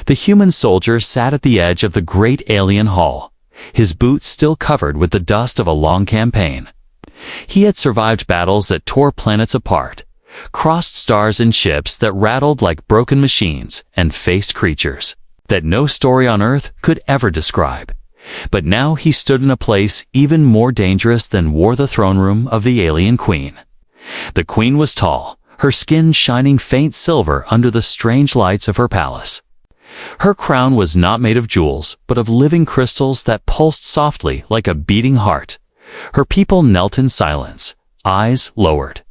The human soldier sat at the edge of the great alien hall, his boots still covered with the dust of a long campaign. He had survived battles that tore planets apart, crossed stars in ships that rattled like broken machines, and faced creatures that no story on Earth could ever describe. But now he stood in a place even more dangerous than wore the throne room of the alien queen. The queen was tall, her skin shining faint silver under the strange lights of her palace. Her crown was not made of jewels, but of living crystals that pulsed softly like a beating heart. Her people knelt in silence, eyes lowered.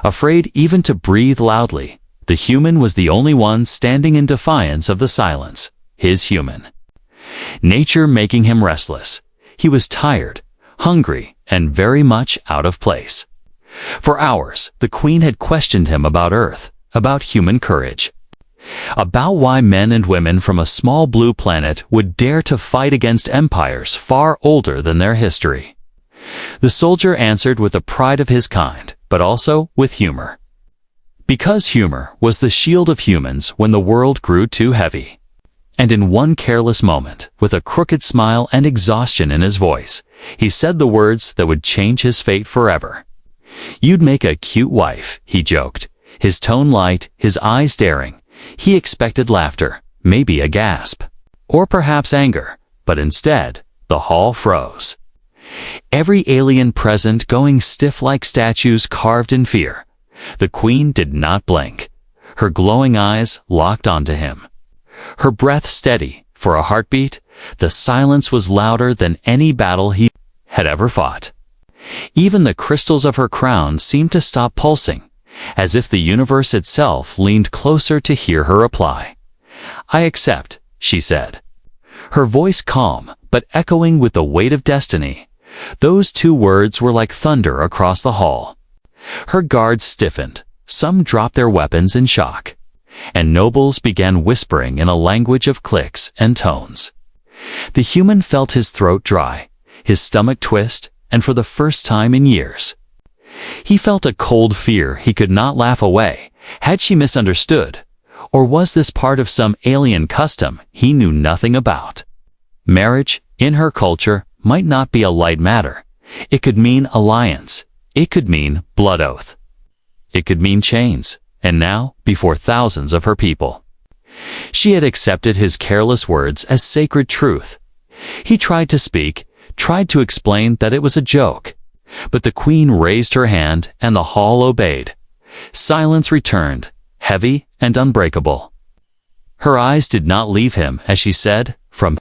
Afraid even to breathe loudly, the human was the only one standing in defiance of the silence, his human. Nature making him restless. He was tired, hungry, and very much out of place. For hours, the queen had questioned him about Earth, about human courage, about why men and women from a small blue planet would dare to fight against empires far older than their history. The soldier answered with the pride of his kind, but also with humor. Because humor was the shield of humans when the world grew too heavy. And in one careless moment, with a crooked smile and exhaustion in his voice, he said the words that would change his fate forever. "You'd make a cute wife," he joked, his tone light, his eyes daring. He expected laughter, maybe a gasp, or perhaps anger, but instead, the hall froze. Every alien present going stiff like statues carved in fear. The queen did not blink. Her glowing eyes locked onto him. Her breath steady. For a heartbeat, the silence was louder than any battle he had ever fought. Even the crystals of her crown seemed to stop pulsing, as if the universe itself leaned closer to hear her reply. "I accept," she said. Her voice calm, but echoing with the weight of destiny. Those two words were like thunder across the hall. Her guards stiffened, some dropped their weapons in shock, and nobles began whispering in a language of clicks and tones. The human felt his throat dry, his stomach twist, and for the first time in years, he felt a cold fear he could not laugh away. Had she misunderstood? Or was this part of some alien custom he knew nothing about? Marriage, in her culture, might not be a light matter. It could mean alliance. It could mean blood oath. It could mean chains. And now, before thousands of her people, she had accepted his careless words as sacred truth. He tried to speak, tried to explain that it was a joke. But the queen raised her hand, and the hall obeyed. Silence returned, heavy and unbreakable. Her eyes did not leave him as she said, "From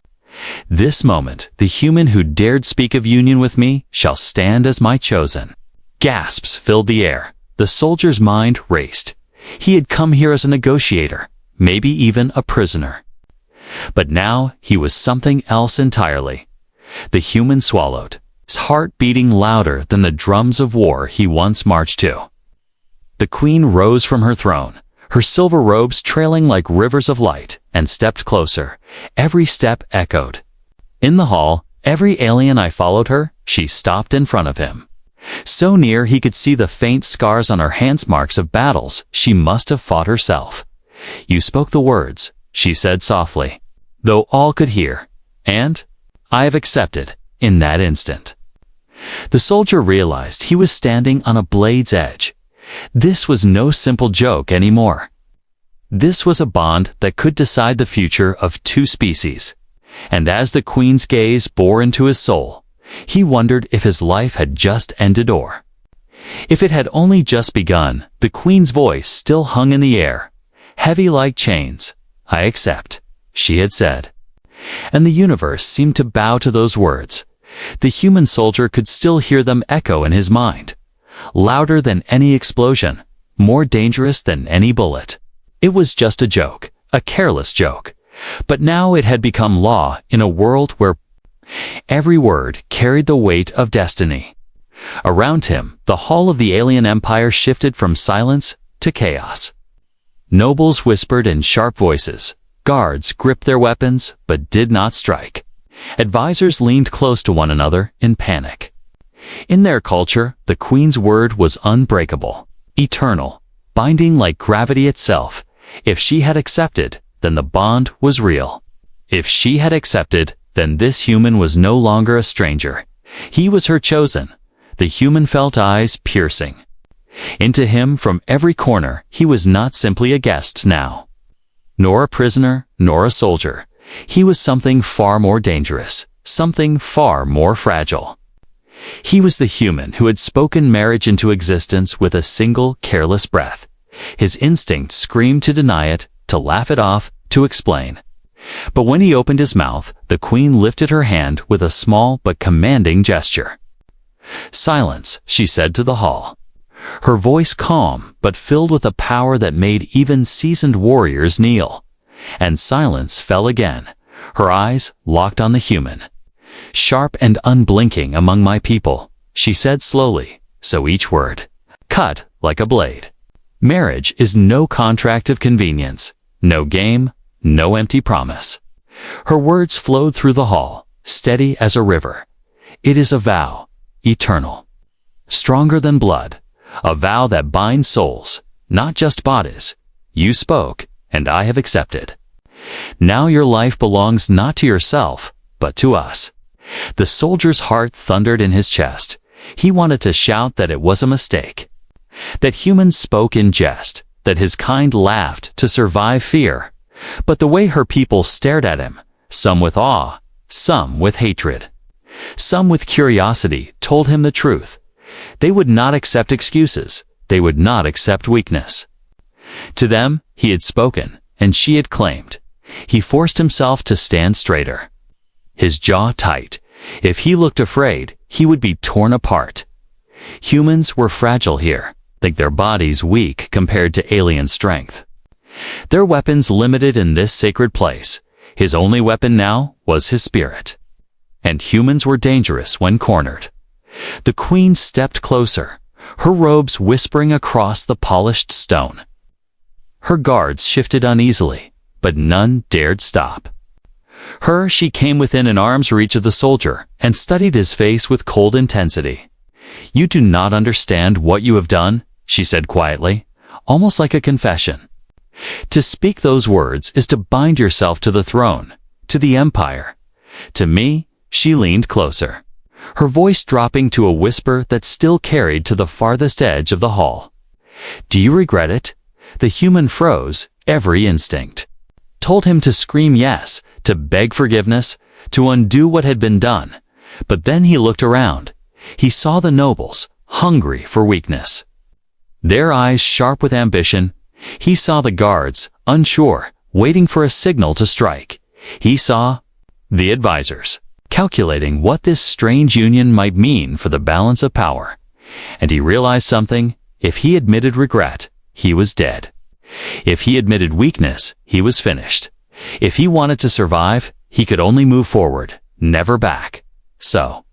this moment, the human who dared speak of union with me shall stand as my chosen." Gasps filled the air. The soldier's mind raced. He had come here as a negotiator, maybe even a prisoner. But now he was something else entirely. The human swallowed, his heart beating louder than the drums of war he once marched to. The queen rose from her throne, her silver robes trailing like rivers of light, and stepped closer. Every step echoed. In the hall, every alien I followed her, she stopped in front of him. So near he could see the faint scars on her hands, marks of battles she must have fought herself. "You spoke the words," she said softly, though all could hear, "and I have accepted," in that instant. The soldier realized he was standing on a blade's edge. This was no simple joke anymore. This was a bond that could decide the future of two species. And as the queen's gaze bore into his soul, he wondered if his life had just ended or if it had only just begun. The queen's voice still hung in the air, heavy like chains. "I accept," she had said. And the universe seemed to bow to those words. The human soldier could still hear them echo in his mind, louder than any explosion, more dangerous than any bullet. It was just a joke, a careless joke. But now it had become law in a world where every word carried the weight of destiny. Around him, the hall of the alien empire shifted from silence to chaos. Nobles whispered in sharp voices. Guards gripped their weapons but did not strike. Advisors leaned close to one another in panic. In their culture, the queen's word was unbreakable, eternal, binding like gravity itself. If she had accepted, then the bond was real. If she had accepted, then this human was no longer a stranger. He was her chosen. The human felt eyes piercing into him from every corner. He was not simply a guest now, nor a prisoner, nor a soldier. He was something far more dangerous, something far more fragile. He was the human who had spoken marriage into existence with a single careless breath. His instinct screamed to deny it, to laugh it off, to explain. But when he opened his mouth, the queen lifted her hand with a small but commanding gesture. "Silence," she said to the hall. Her voice calm, but filled with a power that made even seasoned warriors kneel. And silence fell again, her eyes locked on the human. "Sharp and unblinking among my people," she said slowly, so each word cut like a blade. "Marriage is no contract of convenience, no game, no empty promise." Her words flowed through the hall, steady as a river. "It is a vow, eternal, stronger than blood, a vow that binds souls, not just bodies. You spoke, and I have accepted. Now your life belongs not to yourself, but to us." The soldier's heart thundered in his chest. He wanted to shout that it was a mistake, that humans spoke in jest, that his kind laughed to survive fear. But the way her people stared at him, some with awe, some with hatred, some with curiosity, told him the truth. They would not accept excuses. They would not accept weakness. To them, he had spoken, and she had claimed. He forced himself to stand straighter, his jaw tight. If he looked afraid, he would be torn apart. Humans were fragile here, like their bodies weak compared to alien strength. Their weapons limited in this sacred place. His only weapon now was his spirit. And humans were dangerous when cornered. The queen stepped closer, her robes whispering across the polished stone. Her guards shifted uneasily, but none dared stop. She came within an arm's reach of the soldier and studied his face with cold intensity. "You do not understand what you have done," she said quietly, almost like a confession. "To speak those words is to bind yourself to the throne, to the empire. To me," she leaned closer, her voice dropping to a whisper that still carried to the farthest edge of the hall. "Do you regret it?" The human froze, every instinct told him to scream yes, to beg forgiveness, to undo what had been done. But then he looked around. He saw the nobles, hungry for weakness, their eyes sharp with ambition. He saw the guards, unsure, waiting for a signal to strike. He saw the advisors, calculating what this strange union might mean for the balance of power. And he realized something. If he admitted regret, he was dead. If he admitted weakness, he was finished. If he wanted to survive, he could only move forward, never back. So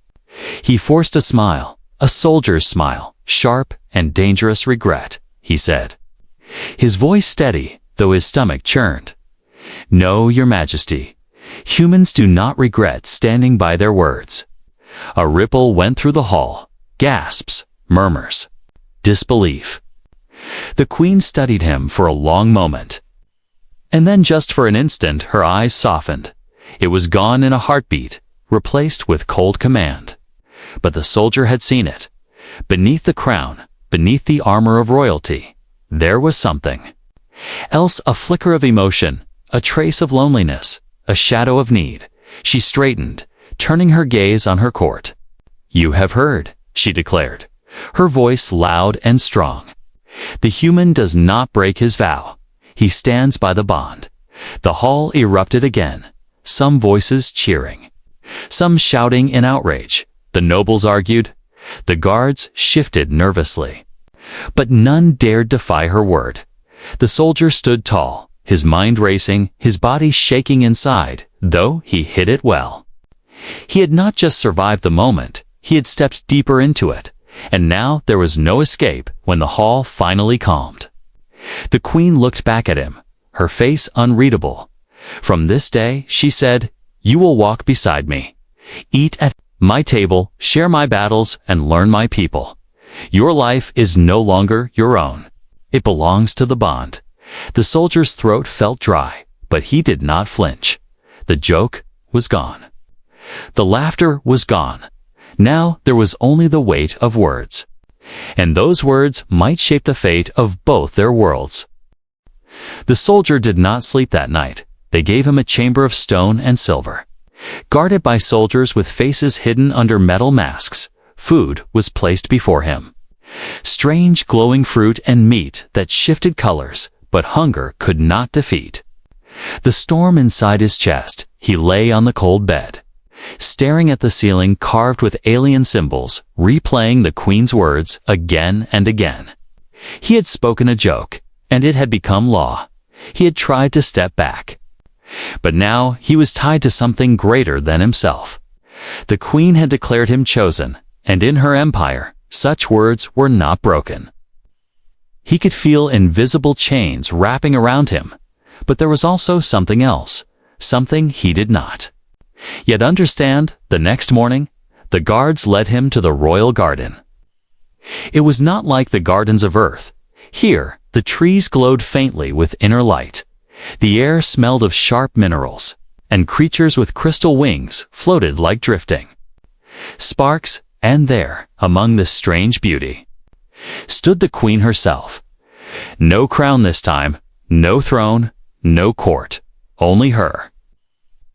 he forced a smile, a soldier's smile, sharp and dangerous regret, he said, his voice steady, though his stomach churned. "No, your majesty, humans do not regret standing by their words." A ripple went through the hall, gasps, murmurs, disbelief. The queen studied him for a long moment. And then just for an instant her eyes softened. It was gone in a heartbeat, replaced with cold command. But the soldier had seen it. Beneath the crown, beneath the armor of royalty, there was something else, a flicker of emotion, a trace of loneliness, a shadow of need. She straightened, turning her gaze on her court. "You have heard," she declared, her voice loud and strong. "The human does not break his vow. He stands by the bond." The hall erupted again, some voices cheering, some shouting in outrage. The nobles argued. The guards shifted nervously. But none dared defy her word. The soldier stood tall, his mind racing, his body shaking inside, though he hid it well. He had not just survived the moment, he had stepped deeper into it, and now there was no escape when the hall finally calmed. The queen looked back at him, her face unreadable. "From this day," she said, "you will walk beside me, eat at my table, share my battles, and learn my people. Your life is no longer your own. It belongs to the bond." The soldier's throat felt dry, but he did not flinch. The joke was gone. The laughter was gone. Now there was only the weight of words. And those words might shape the fate of both their worlds. The soldier did not sleep that night. They gave him a chamber of stone and silver. Guarded by soldiers with faces hidden under metal masks, food was placed before him. Strange glowing fruit and meat that shifted colors, but hunger could not defeat. The storm inside his chest, he lay on the cold bed, staring at the ceiling carved with alien symbols, replaying the Queen's words again and again. He had spoken a joke, and it had become law. He had tried to step back. But now he was tied to something greater than himself. The Queen had declared him chosen, and in her empire, such words were not broken. He could feel invisible chains wrapping around him, but there was also something else, something he did not yet understand. The next morning, the guards led him to the royal garden. It was not like the gardens of Earth. Here, the trees glowed faintly with inner light. The air smelled of sharp minerals, and creatures with crystal wings floated like drifting sparks. And there, among this strange beauty, stood the Queen herself. No crown this time, no throne, no court, only her.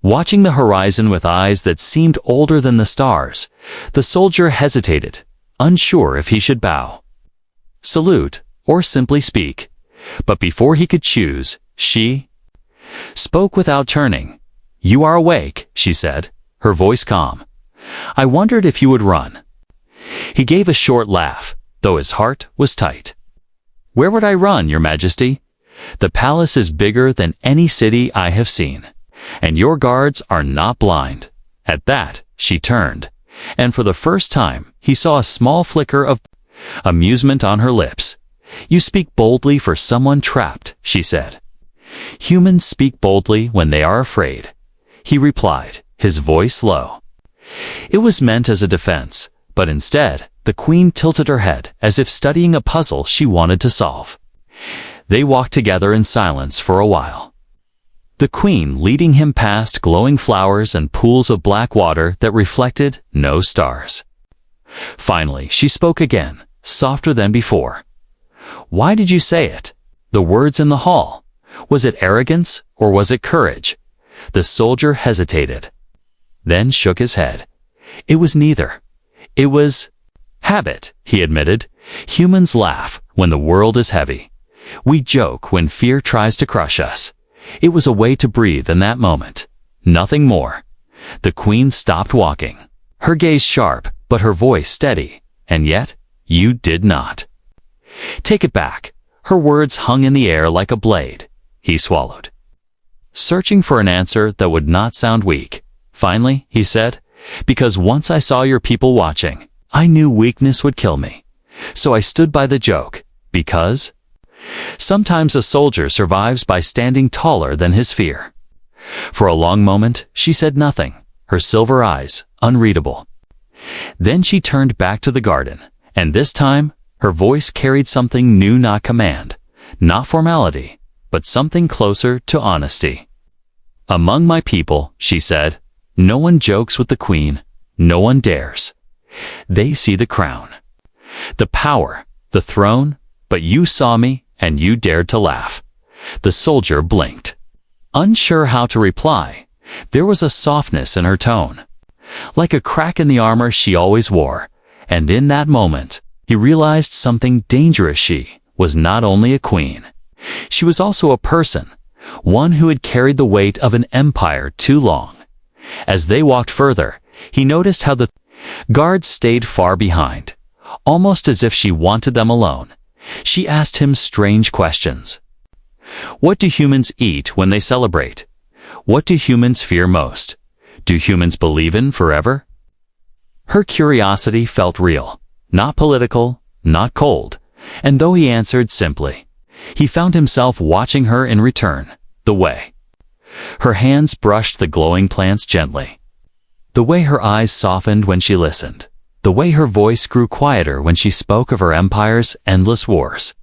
Watching the horizon with eyes that seemed older than the stars, the soldier hesitated, unsure if he should bow, salute, or simply speak. But before he could choose, she spoke without turning. "You are awake," she said, her voice calm. "I wondered if you would run." He gave a short laugh, though his heart was tight. "Where would I run, Your Majesty? The palace is bigger than any city I have seen, and your guards are not blind." At that, she turned, and for the first time, he saw a small flicker of amusement on her lips. "You speak boldly for someone trapped," she said. "Humans speak boldly when they are afraid," he replied, his voice low. It was meant as a defense, but instead, the Queen tilted her head as if studying a puzzle she wanted to solve. They walked together in silence for a while, the Queen leading him past glowing flowers and pools of black water that reflected no stars. Finally, she spoke again, softer than before. "Why did you say it? The words in the hall. Was it arrogance or was it courage?" The soldier hesitated, then shook his head. "It was neither. It was habit," he admitted. "Humans laugh when the world is heavy. We joke when fear tries to crush us. It was a way to breathe in that moment. Nothing more." The Queen stopped walking, her gaze sharp, but her voice steady. "And yet, you did not take it back." Her words hung in the air like a blade. He swallowed, searching for an answer that would not sound weak. Finally, he said, "Because once I saw your people watching, I knew weakness would kill me. So I stood by the joke, because sometimes a soldier survives by standing taller than his fear." For a long moment, she said nothing, her silver eyes unreadable. Then she turned back to the garden, and this time, her voice carried something new, not command, not formality, but something closer to honesty. "Among my people," she said, "no one jokes with the Queen, no one dares. They see the crown, the power, the throne, but you saw me and you dared to laugh." The soldier blinked, unsure how to reply. There was a softness in her tone, like a crack in the armor she always wore, and in that moment, he realized something dangerous. She was not only a queen. She was also a person, one who had carried the weight of an empire too long. As they walked further, he noticed how the guards stayed far behind, almost as if she wanted them alone. She asked him strange questions. What do humans eat when they celebrate? What do humans fear most? Do humans believe in forever? Her curiosity felt real, not political, not cold, and though he answered simply, he found himself watching her in return, the way her hands brushed the glowing plants gently, the way her eyes softened when she listened, the way her voice grew quieter when she spoke of her empire's endless wars.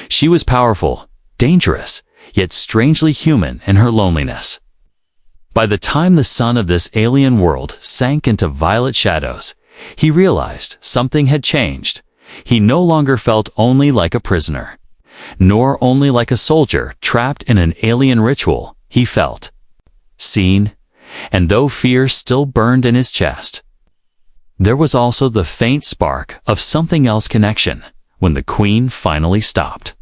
She was powerful, dangerous, yet strangely human in her loneliness. By the time the sun of this alien world sank into violet shadows, he realized something had changed. He no longer felt only like a prisoner, nor only like a soldier trapped in an alien ritual. He felt seen, and though fear still burned in his chest, there was also the faint spark of something else connection. When the queen finally stopped,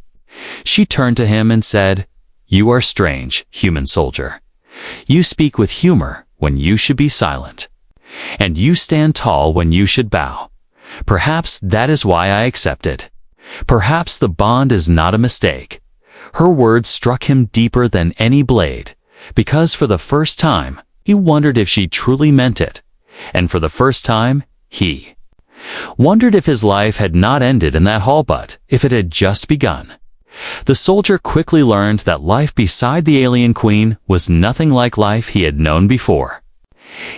she turned to him and said, "You are strange, human soldier. You speak with humor when you should be silent, and you stand tall when you should bow. Perhaps that is why I accepted. Perhaps the bond is not a mistake." Her words struck him deeper than any blade, because for the first time, he wondered if she truly meant it, and for the first time, he wondered if his life had not ended in that hall but if it had just begun. The soldier quickly learned that life beside the alien queen was nothing like life he had known before.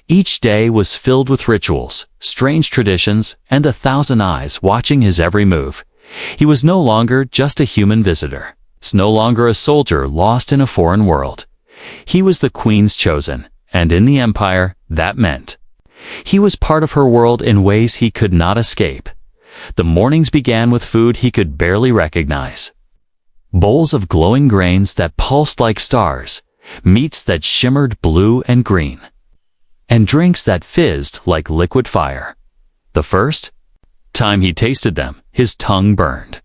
Each day was filled with rituals, strange traditions, and 1,000 eyes watching his every move. He was no longer just a human visitor. It's no longer a soldier lost in a foreign world. He was the queen's chosen, and in the empire, that meant he was part of her world in ways he could not escape. The mornings began with food he could barely recognize. Bowls of glowing grains that pulsed like stars, meats that shimmered blue and green, and drinks that fizzed like liquid fire. The first time he tasted them, his tongue burned,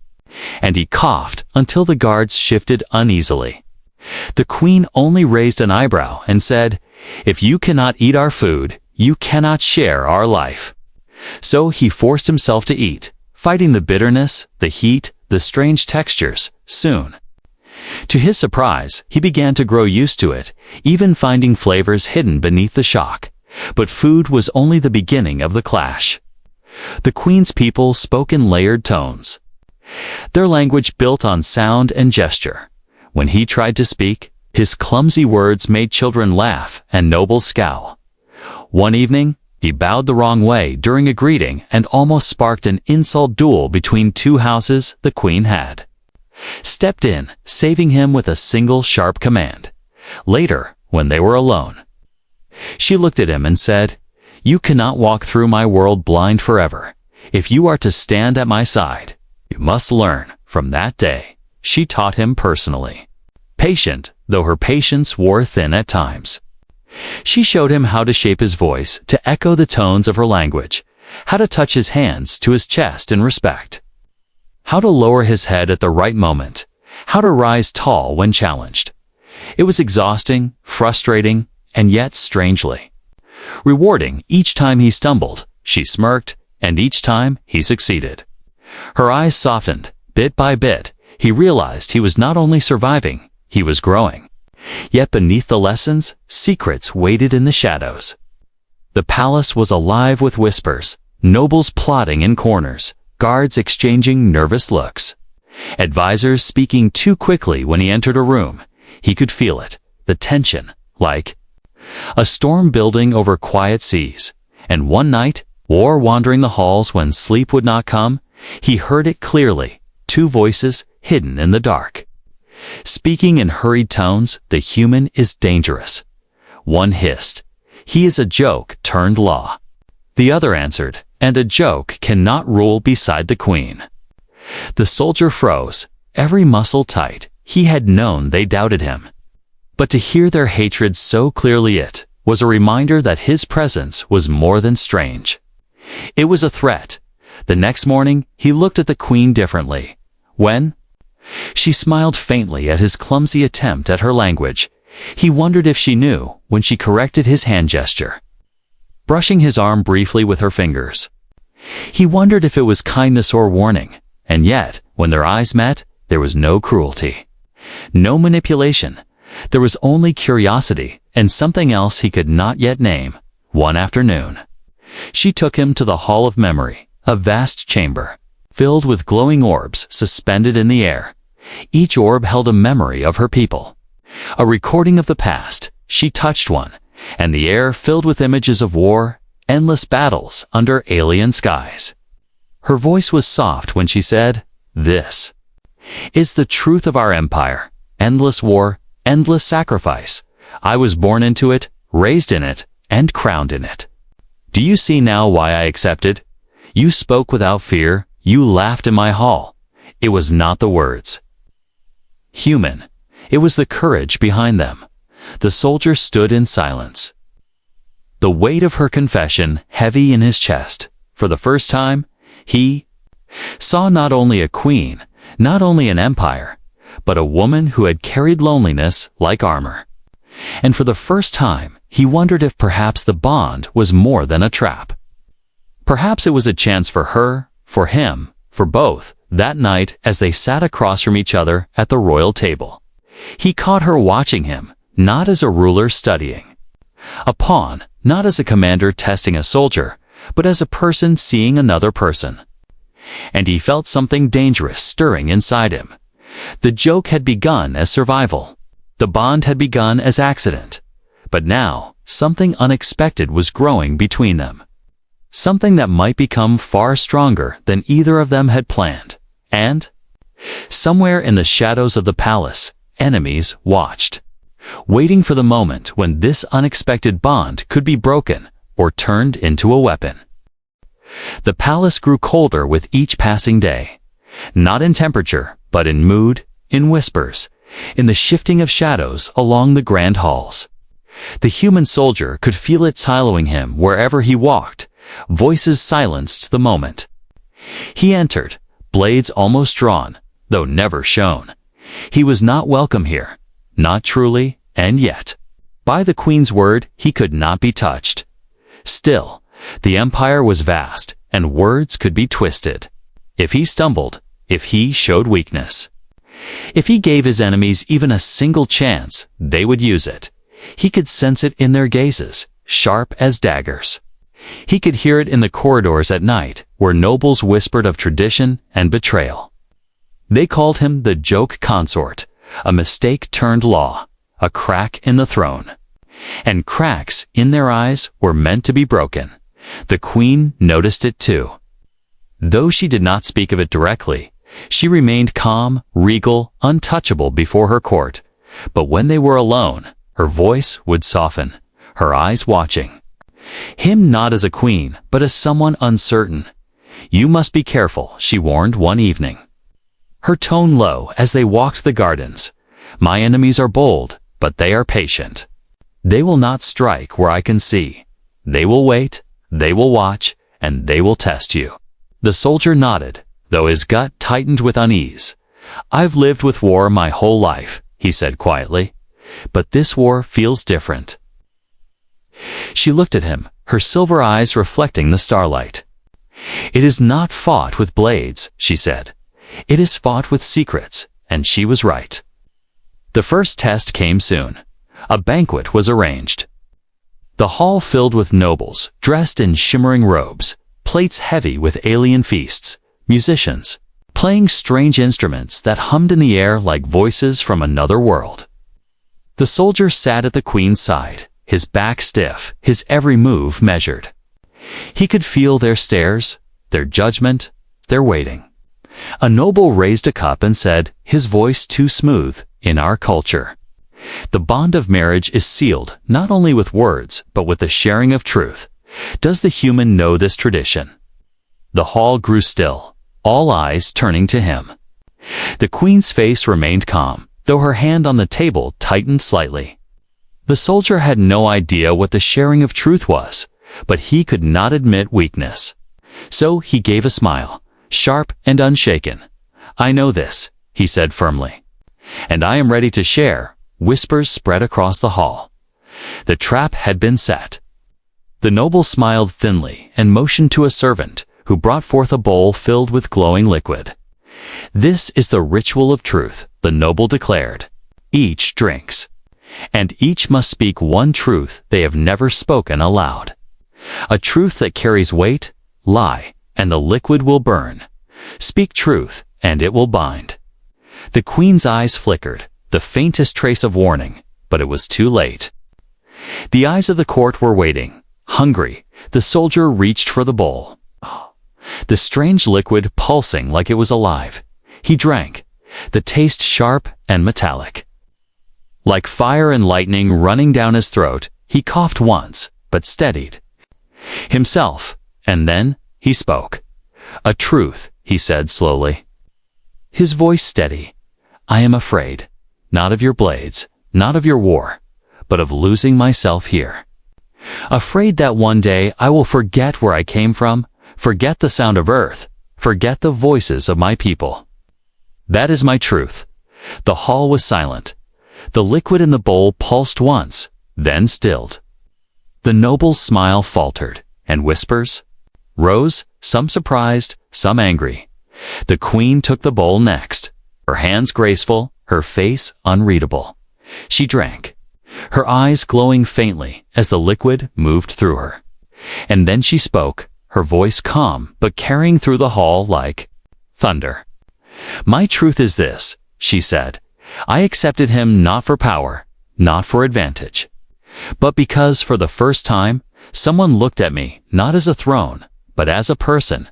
and he coughed until the guards shifted uneasily. The queen only raised an eyebrow and said, "If you cannot eat our food, you cannot share our life." So he forced himself to eat, fighting the bitterness, the heat, the strange textures. Soon, to his surprise, he began to grow used to it, even finding flavors hidden beneath the shock. But food was only the beginning of the clash. The queen's people spoke in layered tones, their language built on sound and gesture. When he tried to speak, his clumsy words made children laugh and nobles scowl. One evening, he bowed the wrong way during a greeting and almost sparked an insult duel between two houses the queen had stepped in, saving him with a single sharp command. Later, when they were alone, she looked at him and said, "You cannot walk through my world blind forever. If you are to stand at my side, you must learn." From that day, she taught him personally. Patient, though her patience wore thin at times. She showed him how to shape his voice to echo the tones of her language, how to touch his hands to his chest in respect, how to lower his head at the right moment, how to rise tall when challenged. It was exhausting, frustrating, and yet strangely rewarding. Each time he stumbled, she smirked, and each time he succeeded, her eyes softened. Bit by bit, he realized he was not only surviving, he was growing. Yet beneath the lessons, secrets waited in the shadows. The palace was alive with whispers, nobles plotting in corners, guards exchanging nervous looks, advisors speaking too quickly when he entered a room. He could feel it, the tension, like a storm building over quiet seas. And one night, or wandering the halls when sleep would not come, he heard it clearly, two voices hidden in the dark, speaking in hurried tones. "The human is dangerous." One hissed, "He is a joke turned law." The other answered, "And a joke cannot rule beside the queen." The soldier froze, every muscle tight. He had known they doubted him, but to hear their hatred so clearly, it was a reminder that his presence was more than strange. It was a threat. The next morning, he looked at the queen differently. When she smiled faintly at his clumsy attempt at her language, he wondered if she knew when she corrected his hand gesture, brushing his arm briefly with her fingers. He wondered if it was kindness or warning, and yet, when their eyes met, there was no cruelty, no manipulation. There was only curiosity and something else he could not yet name. One afternoon, she took him to the Hall of Memory, a vast chamber, filled with glowing orbs suspended in the air. Each orb held a memory of her people, a recording of the past. She touched one, and the air filled with images of war, endless battles under alien skies. Her voice was soft when she said, "This is the truth of our empire, endless war, endless sacrifice. I was born into it, raised in it, and crowned in it. Do you see now why I accepted? You spoke without fear, you laughed in my hall. It was not the words. Human. It was the courage behind them. The soldier stood in silence. The weight of her confession heavy in his chest. For the first time, he saw not only a queen, not only an empire, but a woman who had carried loneliness like armor. And for the first time, he wondered if perhaps the bond was more than a trap. Perhaps it was a chance for her, for him, for both, that night as they sat across from each other at the royal table. He caught her watching him, not as a ruler studying. A pawn, not as a commander testing a soldier, but as a person seeing another person. And he felt something dangerous stirring inside him. The joke had begun as survival. The bond had begun as accident. But now, something unexpected was growing between them. Something that might become far stronger than either of them had planned. And, somewhere in the shadows of the palace, enemies watched, waiting for the moment when this unexpected bond could be broken or turned into a weapon. The palace grew colder with each passing day, not in temperature, but in mood, in whispers, in the shifting of shadows along the grand halls. The human soldier could feel it siloing him wherever he walked. Voices silenced the moment. He entered, blades almost drawn, though never shown. He was not welcome here, not truly, and yet, by the queen's word, he could not be touched. Still, the empire was vast, and words could be twisted. If he stumbled, if he showed weakness, if he gave his enemies even a single chance, they would use it. He could sense it in their gazes, sharp as daggers. He could hear it in the corridors at night, where nobles whispered of tradition and betrayal. They called him the joke consort, a mistake turned law, a crack in the throne. And cracks in their eyes were meant to be broken. The queen noticed it too. Though she did not speak of it directly, she remained calm, regal, untouchable before her court. But when they were alone, her voice would soften, her eyes watching. Him not as a queen, but as someone uncertain. You must be careful, she warned one evening. Her tone low as they walked the gardens. My enemies are bold, but they are patient. They will not strike where I can see. They will wait, they will watch, and they will test you. The soldier nodded, though his gut tightened with unease. I've lived with war my whole life, he said quietly. But this war feels different. She looked at him, her silver eyes reflecting the starlight. It is not fought with blades, she said. It is fought with secrets, and she was right. The first test came soon. A banquet was arranged. The hall filled with nobles, dressed in shimmering robes, plates heavy with alien feasts, musicians, playing strange instruments that hummed in the air like voices from another world. The soldier sat at the queen's side, his back stiff, his every move measured. He could feel their stares, their judgment, their waiting. A noble raised a cup and said, his voice too smooth, in our culture. The bond of marriage is sealed not only with words, but with the sharing of truth. Does the human know this tradition? The hall grew still, all eyes turning to him. The queen's face remained calm, though her hand on the table tightened slightly. The soldier had no idea what the sharing of truth was, but he could not admit weakness. So he gave a smile, sharp and unshaken. I know this, he said firmly. And I am ready to share. Whispers spread across the hall. The trap had been set. The noble smiled thinly and motioned to a servant, who brought forth a bowl filled with glowing liquid. This is the ritual of truth, the noble declared. Each drinks. And each must speak one truth they have never spoken aloud. A truth that carries weight, lie, and the liquid will burn. Speak truth, and it will bind. The queen's eyes flickered, the faintest trace of warning, but it was too late. The eyes of the court were waiting. Hungry, the soldier reached for the bowl. The strange liquid pulsing like it was alive. He drank, the taste sharp and metallic. Like fire and lightning running down his throat, he coughed once, but steadied himself, and then he spoke. "A truth," he said slowly. His voice steady. "I am afraid, not of your blades, not of your war, but of losing myself here. Afraid that one day I will forget where I came from, forget the sound of earth, forget the voices of my people. That is my truth." The hall was silent. The liquid in the bowl pulsed once, then stilled. The noble's smile faltered, and whispers rose, some surprised, some angry. The queen took the bowl next, her hands graceful, her face unreadable. She drank, her eyes glowing faintly as the liquid moved through her. And then she spoke, her voice calm but carrying through the hall like thunder. "My truth is this," she said. "I accepted him not for power, not for advantage, but because for the first time, someone looked at me not as a throne, but as a person."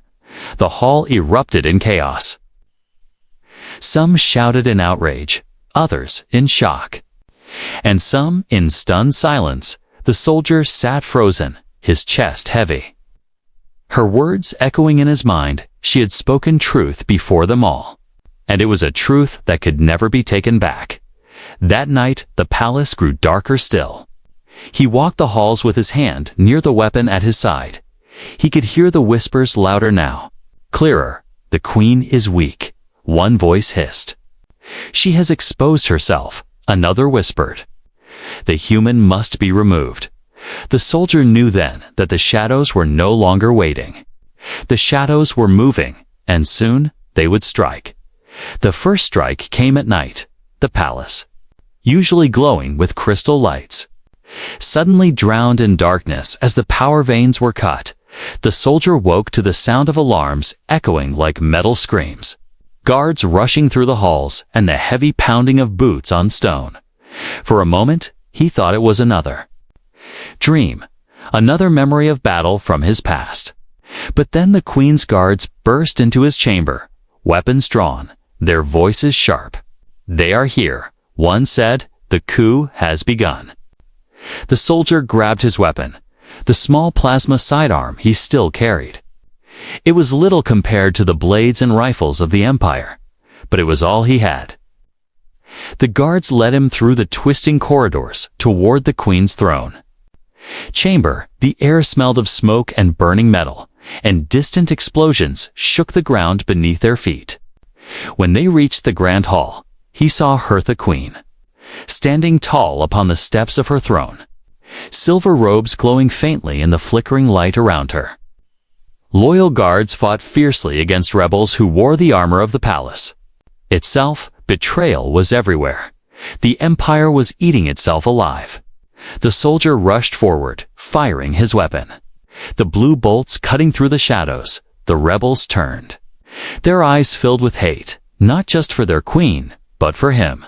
The hall erupted in chaos. Some shouted in outrage, others in shock, and some in stunned silence. The soldier sat frozen, his chest heavy. Her words echoing in his mind, she had spoken truth before them all. And it was a truth that could never be taken back. That night, the palace grew darker still. He walked the halls with his hand near the weapon at his side. He could hear the whispers louder now, clearer. "The queen is weak," one voice hissed. "She has exposed herself," another whispered. "The human must be removed." The soldier knew then that the shadows were no longer waiting. The shadows were moving, and soon they would strike. The first strike came at night. The palace, usually glowing with crystal lights, suddenly drowned in darkness as the power veins were cut. The soldier woke to the sound of alarms echoing like metal screams, guards rushing through the halls, and the heavy pounding of boots on stone. For a moment, he thought it was another dream, another memory of battle from his past. But then the queen's guards burst into his chamber, weapons drawn, their voices sharp. "They are here," one said. "The coup has begun." The soldier grabbed his weapon, the small plasma sidearm he still carried. It was little compared to the blades and rifles of the Empire, but it was all he had. The guards led him through the twisting corridors toward the queen's throne chamber. The air smelled of smoke and burning metal, and distant explosions shook the ground beneath their feet. When they reached the grand hall, he saw Hertha Queen, standing tall upon the steps of her throne, silver robes glowing faintly in the flickering light around her. Loyal guards fought fiercely against rebels who wore the armor of the palace. Itself, betrayal was everywhere. The empire was eating itself alive. The soldier rushed forward, firing his weapon. The blue bolts cutting through the shadows. The rebels turned, their eyes filled with hate, not just for their queen, but for him.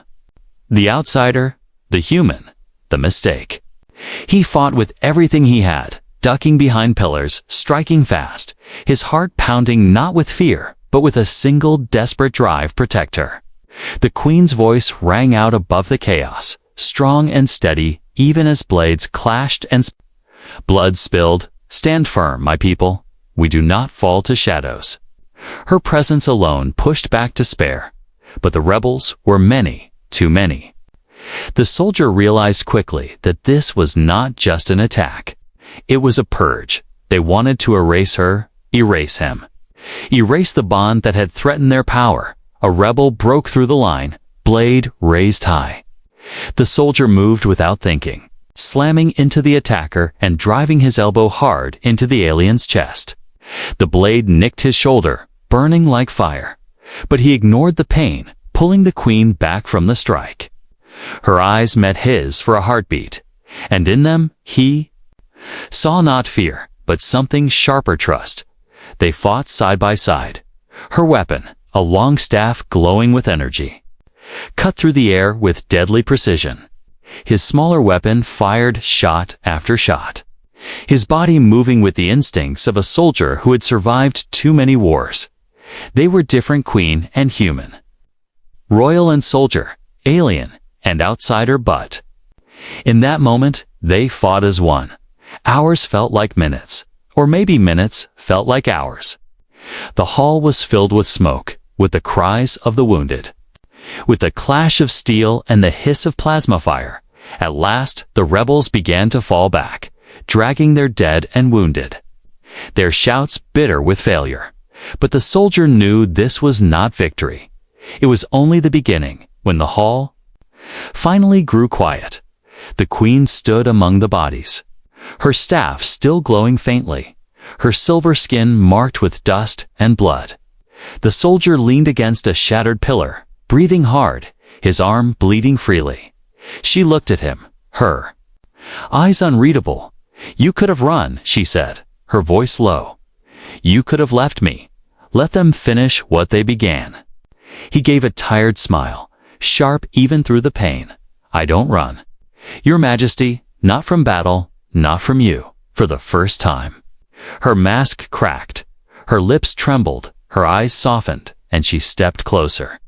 The outsider, the human, the mistake. He fought with everything he had, ducking behind pillars, striking fast, his heart pounding not with fear, but with a single desperate drive to protect her. The queen's voice rang out above the chaos, strong and steady, even as blades clashed and blood spilled. "Stand firm, my people. We do not fall to shadows." Her presence alone pushed back despair, but the rebels were many, too many. The soldier realized quickly that this was not just an attack. It was a purge. They wanted to erase her, erase him. Erase the bond that had threatened their power. A rebel broke through the line, blade raised high. The soldier moved without thinking, slamming into the attacker and driving his elbow hard into the alien's chest. The blade nicked his shoulder, burning like fire. But he ignored the pain, pulling the queen back from the strike. Her eyes met his for a heartbeat, and in them he saw not fear, but something sharper: trust. They fought side by side. Her weapon, a long staff glowing with energy, cut through the air with deadly precision. His smaller weapon fired shot after shot, his body moving with the instincts of a soldier who had survived too many wars. They were different, queen and human, royal and soldier, alien and outside her butt. In that moment, they fought as one. Hours felt like minutes, or maybe minutes felt like hours. The hall was filled with smoke, with the cries of the wounded. With the clash of steel and the hiss of plasma fire, at last the rebels began to fall back, dragging their dead and wounded. Their shouts bitter with failure. But the soldier knew this was not victory. It was only the beginning, when the hall finally grew quiet. The queen stood among the bodies, her staff still glowing faintly, her silver skin marked with dust and blood. The soldier leaned against a shattered pillar, breathing hard, his arm bleeding freely. She looked at him, her eyes unreadable. "You could have run," she said, her voice low. "You could have left me. Let them finish what they began." He gave a tired smile, sharp even through the pain. "I don't run. Your Majesty, not from battle, not from you, for the first time." Her mask cracked, her lips trembled, her eyes softened, and she stepped closer.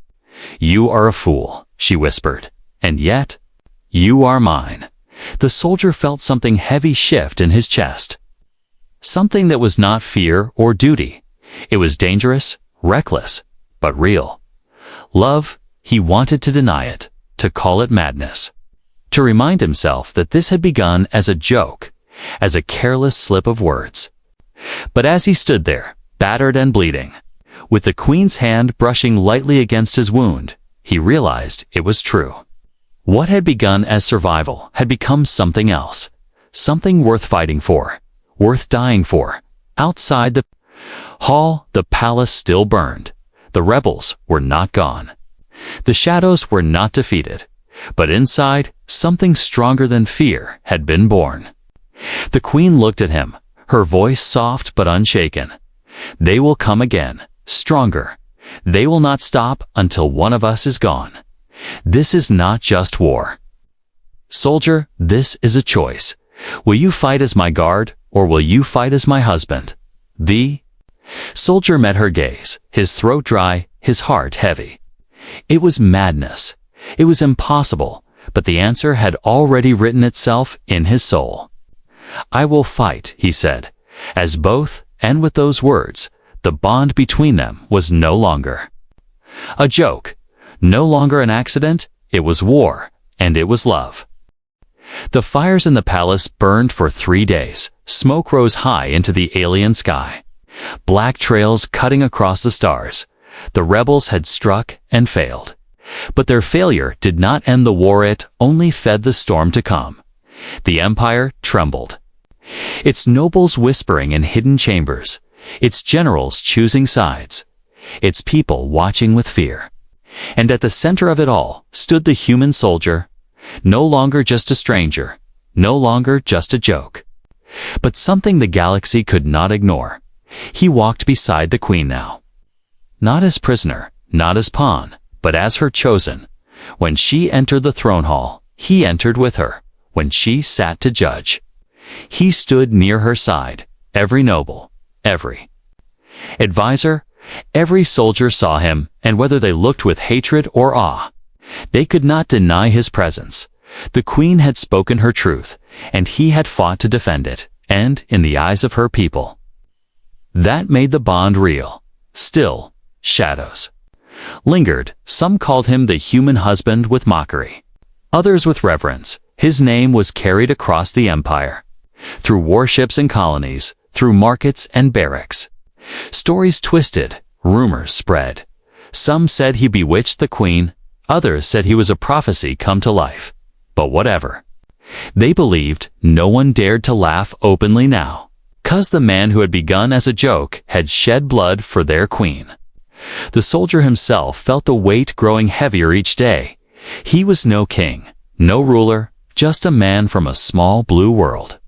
"You are a fool," she whispered, "and yet, you are mine." The soldier felt something heavy shift in his chest. Something that was not fear or duty. It was dangerous, reckless, but real. Love, he wanted to deny it, to call it madness. To remind himself that this had begun as a joke, as a careless slip of words. But as he stood there, battered and bleeding, with the queen's hand brushing lightly against his wound, he realized it was true. What had begun as survival had become something else, something worth fighting for, worth dying for. Outside the hall, the palace still burned. The rebels were not gone. The shadows were not defeated. But inside, something stronger than fear had been born. The queen looked at him, her voice soft but unshaken. "They will come again, stronger. They will not stop until one of us is gone. This is not just war. Soldier, this is a choice. Will you fight as my guard, or will you fight as my husband?" The soldier met her gaze, his throat dry, his heart heavy. It was madness. It was impossible, but the answer had already written itself in his soul. "I will fight," he said, as both, and with those words, the bond between them was no longer a joke, no longer an accident. It was war, and it was love. The fires in the palace burned for 3 days. Smoke rose high into the alien sky, black trails cutting across the stars. The rebels had struck and failed. But their failure did not end the war, it only fed the storm to come. The empire trembled, its nobles whispering in hidden chambers, its generals choosing sides, its people watching with fear. And at the center of it all stood the human soldier, no longer just a stranger, no longer just a joke, but something the galaxy could not ignore. He walked beside the queen now, not as prisoner, not as pawn, but as her chosen. When she entered the throne hall, he entered with her. When she sat to judge, he stood near her side. Every noble, every advisor, every soldier saw him, and whether they looked with hatred or awe, they could not deny his presence. The queen had spoken her truth, and he had fought to defend it, and in the eyes of her people, that made the bond real. Still, shadows lingered. Some called him the human husband with mockery, others with reverence. His name was carried across the empire, through warships and colonies, through markets and barracks. Stories twisted, rumors spread. Some said he bewitched the queen, others said he was a prophecy come to life. But whatever they believed, no one dared to laugh openly now, 'cause the man who had begun as a joke had shed blood for their queen. The soldier himself felt the weight growing heavier each day. He was no king, no ruler, just a man from a small blue world.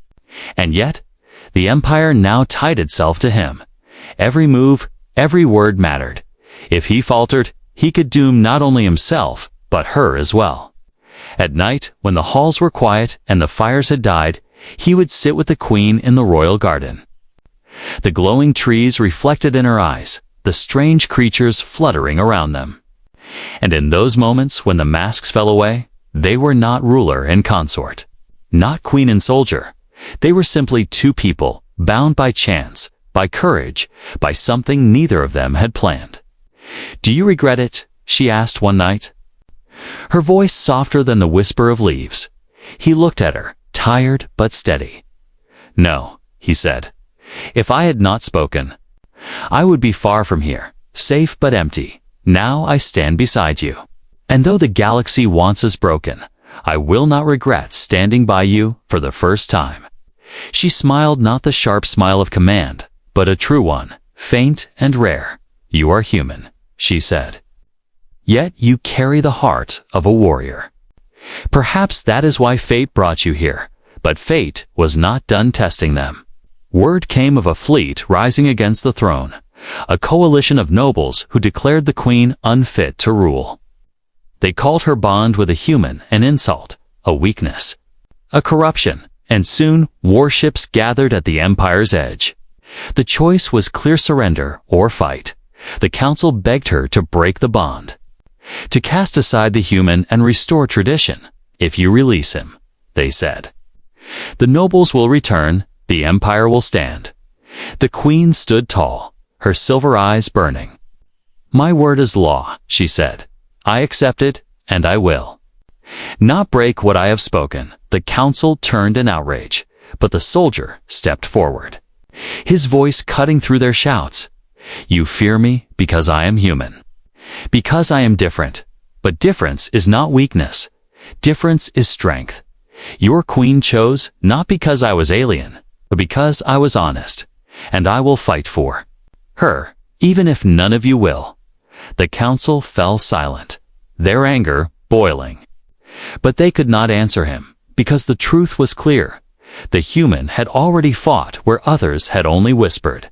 And yet, the empire now tied itself to him. Every move, every word mattered. If he faltered, he could doom not only himself, but her as well. At night, when the halls were quiet and the fires had died, he would sit with the queen in the royal garden. The glowing trees reflected in her eyes, the strange creatures fluttering around them. And in those moments when the masks fell away, They were not ruler and consort, not queen and soldier. They were simply two people, bound by chance, by courage, by something neither of them had planned. "Do you regret it?" she asked one night. Her voice softer than the whisper of leaves. He looked at her, tired but steady. "No," he said. "If I had not spoken, I would be far from here, safe but empty. Now I stand beside you. And though the galaxy wants us broken, I will not regret standing by you for the first time." She smiled, not the sharp smile of command, but a true one, faint and rare. "You are human," she said. "Yet you carry the heart of a warrior. Perhaps that is why fate brought you here, but fate was not done testing them." Word came of a fleet rising against the throne, a coalition of nobles who declared the queen unfit to rule. They called her bond with a human an insult, a weakness, a corruption, and soon warships gathered at the empire's edge. The choice was clear: surrender or fight. The council begged her to break the bond, to cast aside the human and restore tradition. "If you release him," they said, "the nobles will return, the empire will stand." The queen stood tall, her silver eyes burning. "My word is law," she said. "I accept it, and I will not break what I have spoken." The council turned in outrage, but the soldier stepped forward, his voice cutting through their shouts. "You fear me because I am human, because I am different. But difference is not weakness. Difference is strength. Your queen chose not because I was alien, but because I was honest, and I will fight for her, even if none of you will." The council fell silent, their anger boiling. But they could not answer him, because the truth was clear. The human had already fought where others had only whispered.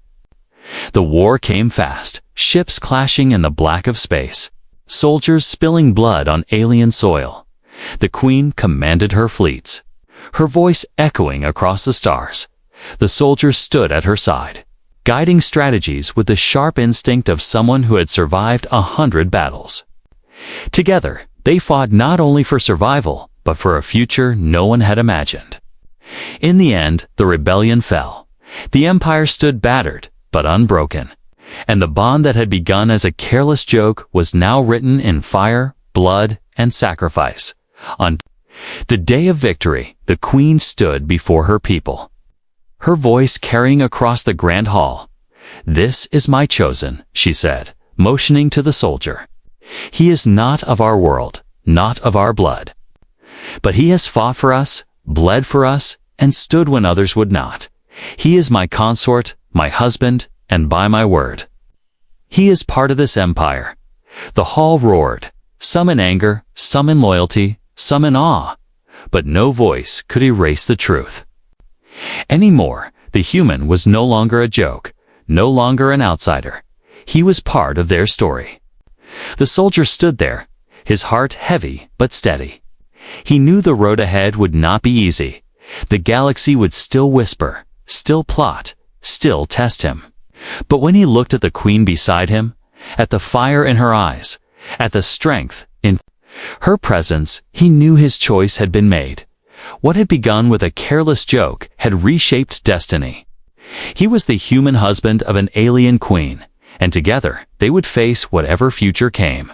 The war came fast, ships clashing in the black of space, soldiers spilling blood on alien soil. The queen commanded her fleets, her voice echoing across the stars. The soldiers stood at her side, guiding strategies with the sharp instinct of someone who had survived 100 battles. Together, they fought not only for survival, but for a future no one had imagined. In the end, the rebellion fell. The empire stood battered, but unbroken. And the bond that had begun as a careless joke was now written in fire, blood, and sacrifice. On the day of victory, the queen stood before her people, her voice carrying across the grand hall. "This is my chosen," she said, motioning to the soldier. "He is not of our world, not of our blood. But he has fought for us, bled for us, and stood when others would not. He is my consort, my husband, and by my word, he is part of this empire." The hall roared, some in anger, some in loyalty, some in awe, but no voice could erase the truth. Anymore, the human was no longer a joke, no longer an outsider. He was part of their story. The soldier stood there, his heart heavy but steady. He knew the road ahead would not be easy. The galaxy would still whisper, still plot, still test him. But when he looked at the queen beside him, at the fire in her eyes, at the strength in her presence, he knew his choice had been made. What had begun with a careless joke had reshaped destiny. He was the human husband of an alien queen, and together they would face whatever future came.